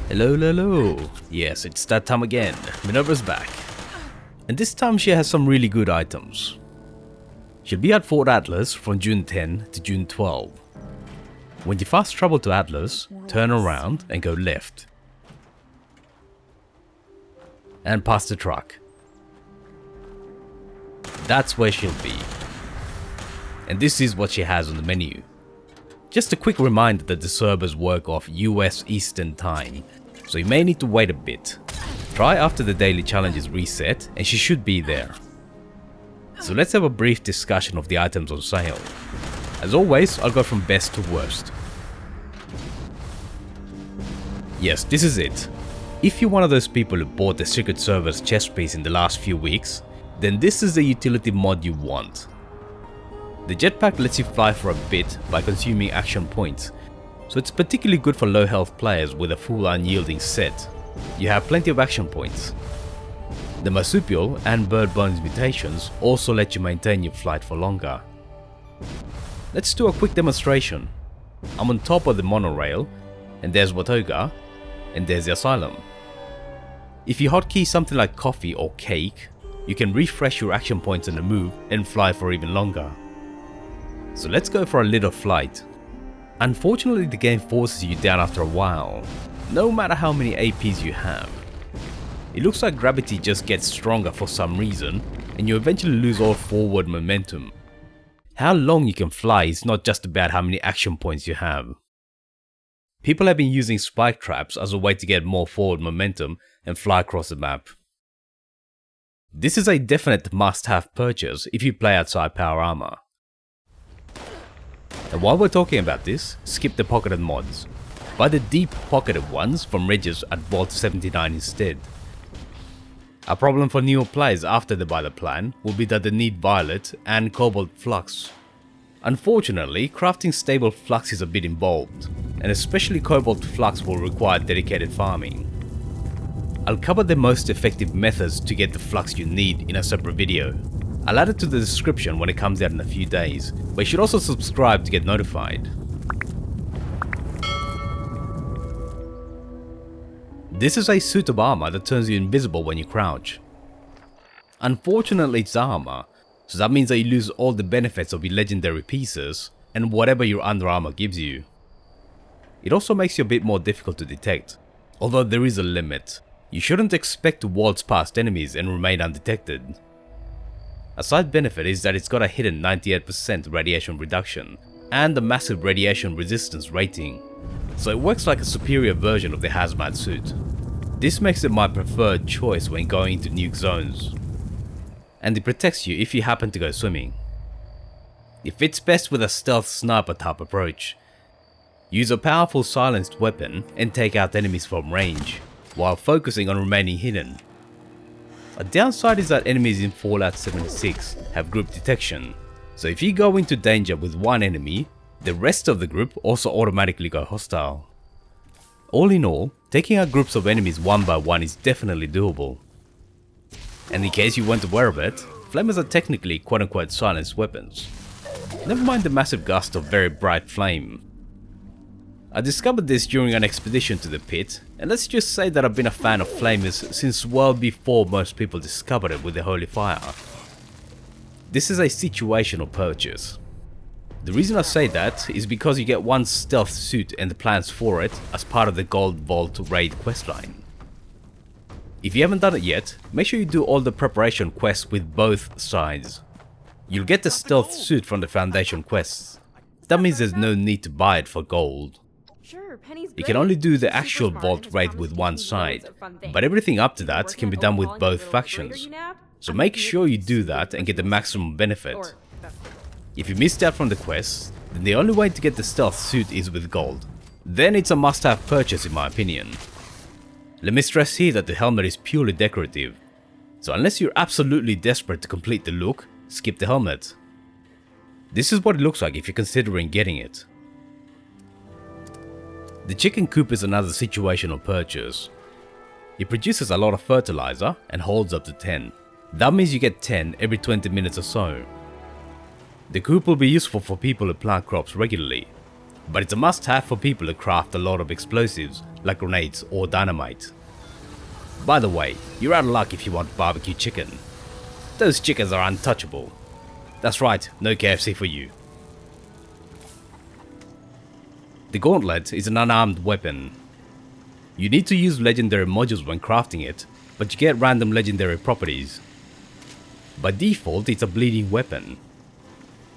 Hello, hello. Yes, it's that time again. Minerva's back. And this time she has some really good items. She'll be at Fort Atlas from June 10 to June 12. When you fast travel to Atlas, turn around and go left. And past the truck. That's where she'll be. And this is what she has on the menu. Just a quick reminder that the servers work off US Eastern Time, so you may need to wait a bit. Try after the daily challenge is reset and she should be there. So let's have a brief discussion of the items on sale. As always, I'll go from best to worst. Yes, this is it. If you're one of those people who bought the Secret Server's chest piece in the last few weeks, then this is the utility mod you want. The jetpack lets you fly for a bit by consuming action points, so it's particularly good for low health players with a full unyielding set. You have plenty of action points. The marsupial and bird bones mutations also let you maintain your flight for longer. Let's do a quick demonstration. I'm on top of the monorail, and there's Watoga, and there's the asylum. If you hotkey something like coffee or cake, you can refresh your action points on the move and fly for even longer. So let's go for a little flight. Unfortunately, the game forces you down after a while, no matter how many APs you have. It looks like gravity just gets stronger for some reason, and you eventually lose all forward momentum. How long you can fly is not just about how many action points you have. People have been using spike traps as a way to get more forward momentum and fly across the map. This is a definite must-have purchase if you play outside power armor. And while we're talking about this, skip the pocketed mods. Buy the deep pocketed ones from Regis at Vault 79 instead. A problem for newer players after they buy the plan will be that they need Violet and Cobalt Flux. Unfortunately, crafting stable Flux is a bit involved, and especially Cobalt Flux will require dedicated farming. I'll cover the most effective methods to get the Flux you need in a separate video. I'll add it to the description when it comes out in a few days, but you should also subscribe to get notified. This is a suit of armor that turns you invisible when you crouch. Unfortunately, it's armor, so that means that you lose all the benefits of your legendary pieces and whatever your under armor gives you. It also makes you a bit more difficult to detect, although there is a limit. You shouldn't expect to waltz past enemies and remain undetected. A side benefit is that it's got a hidden 98% radiation reduction and a massive radiation resistance rating, so it works like a superior version of the hazmat suit. This makes it my preferred choice when going into nuke zones, and it protects you if you happen to go swimming. It fits best with a stealth sniper type approach. Use a powerful silenced weapon and take out enemies from range, while focusing on remaining hidden. A downside is that enemies in Fallout 76 have group detection, so if you go into danger with one enemy, the rest of the group also automatically go hostile. All in all, taking out groups of enemies one by one is definitely doable. And in case you weren't aware of it, flamers are technically quote-unquote silenced weapons. Never mind the massive gust of very bright flame. I discovered this during an expedition to the pit, and let's just say that I've been a fan of flamers since well before most people discovered it with the holy fire. This is a situational purchase. The reason I say that is because you get one stealth suit and the plans for it as part of the Gold Vault raid questline. If you haven't done it yet, make sure you do all the preparation quests with both sides. You'll get the stealth suit from the Foundation quests. That means there's no need to buy it for gold. You can only do the actual vault raid with one side, but everything up to that can be done with both factions, so make sure you do that and get the maximum benefit. If you missed out from the quests, then the only way to get the stealth suit is with gold. Then it's a must-have purchase in my opinion. Let me stress here that the helmet is purely decorative, so unless you're absolutely desperate to complete the look, skip the helmet. This is what it looks like if you're considering getting it. The chicken coop is another situational purchase. It produces a lot of fertilizer and holds up to 10. That means you get 10 every 20 minutes or so. The coop will be useful for people who plant crops regularly. but it's a must-have for people who craft a lot of explosives like grenades or dynamite. By the way, you're out of luck if you want barbecue chicken. Those chickens are untouchable. That's right, no KFC for you. The Gauntlet is an unarmed weapon. You need to use legendary modules when crafting it, but you get random legendary properties. By default, it's a bleeding weapon,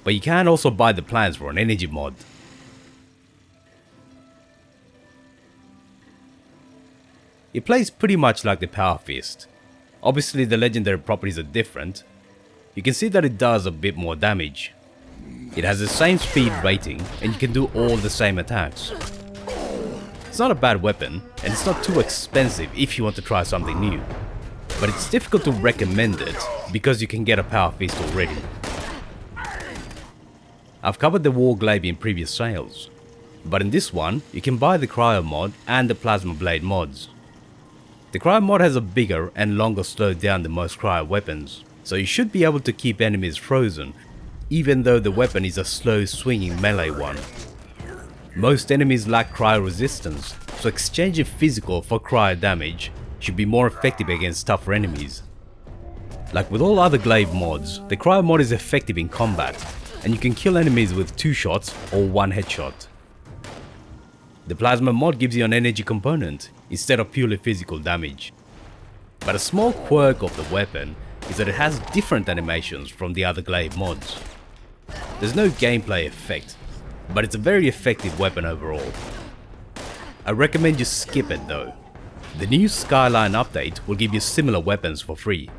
but you can also buy the plans for an energy mod. It plays pretty much like the Power Fist. Obviously the legendary properties are different. You can see that it does a bit more damage. It has the same speed rating and you can do all the same attacks. It's not a bad weapon and it's not too expensive if you want to try something new. But it's difficult to recommend it because you can get a Power Fist already. I've covered the War Glaive in previous sales, but in this one you can buy the Cryo mod and the Plasma Blade mods. The Cryo mod has a bigger and longer slowdown than most Cryo weapons, so you should be able to keep enemies frozen, even though the weapon is a slow swinging melee one. Most enemies lack Cryo resistance, so exchanging physical for Cryo damage should be more effective against tougher enemies. Like with all other Glaive mods, the Cryo mod is effective in combat, and you can kill enemies with 2 shots or 1 headshot. The Plasma mod gives you an energy component instead of purely physical damage. But a small quirk of the weapon is that it has different animations from the other Glaive mods. There's no gameplay effect, but it's a very effective weapon overall. I recommend you skip it though. The new Skyline update will give you similar weapons for free.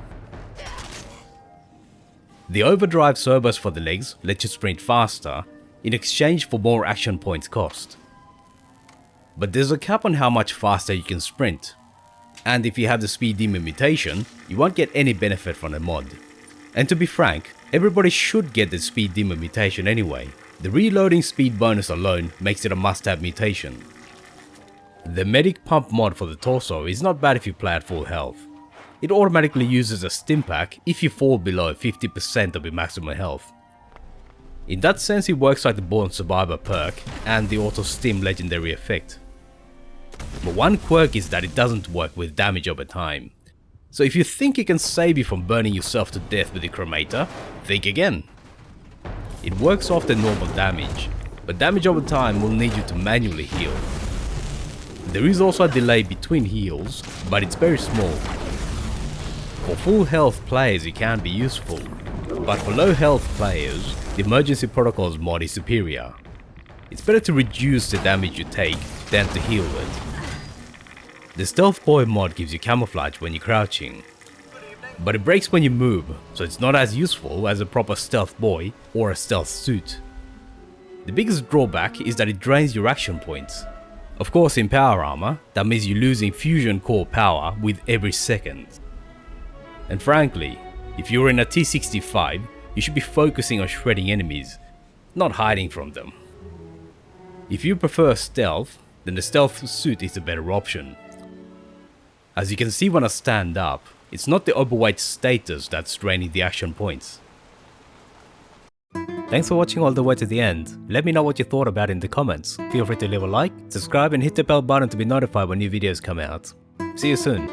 The overdrive turbos for the legs let you sprint faster in exchange for more action points cost. But there's a cap on how much faster you can sprint, and if you have the speed demon mutation, you won't get any benefit from the mod. And to be frank, everybody should get the speed demon mutation anyway. The reloading speed bonus alone makes it a must-have mutation. The medic pump mod for the torso is not bad if you play at full health. It automatically uses a stim pack if you fall below 50% of your maximum health. In that sense it works like the Born Survivor perk and the auto stim legendary effect. But one quirk is that it doesn't work with damage over time. So if you think it can save you from burning yourself to death with the cremator, think again. It works off the normal damage, but damage over time will need you to manually heal. There is also a delay between heals, but it's very small. For full health players it can be useful, but for low health players, the Emergency Protocols mod is superior. It's better to reduce the damage you take than to heal it. The Stealth Boy mod gives you camouflage when you're crouching, but it breaks when you move, so it's not as useful as a proper Stealth Boy or a stealth suit. The biggest drawback is that it drains your action points. Of course in power armor, that means you're losing fusion core power with every second. And frankly, if you're in a T65, you should be focusing on shredding enemies, not hiding from them. If you prefer stealth, then the stealth suit is a better option. As you can see when I stand up, it's not the overweight status that's draining the action points. Thanks for watching all the way to the end. Let me know what you thought about it in the comments. Feel free to leave a like, subscribe and hit the bell button to be notified when new videos come out. See you soon.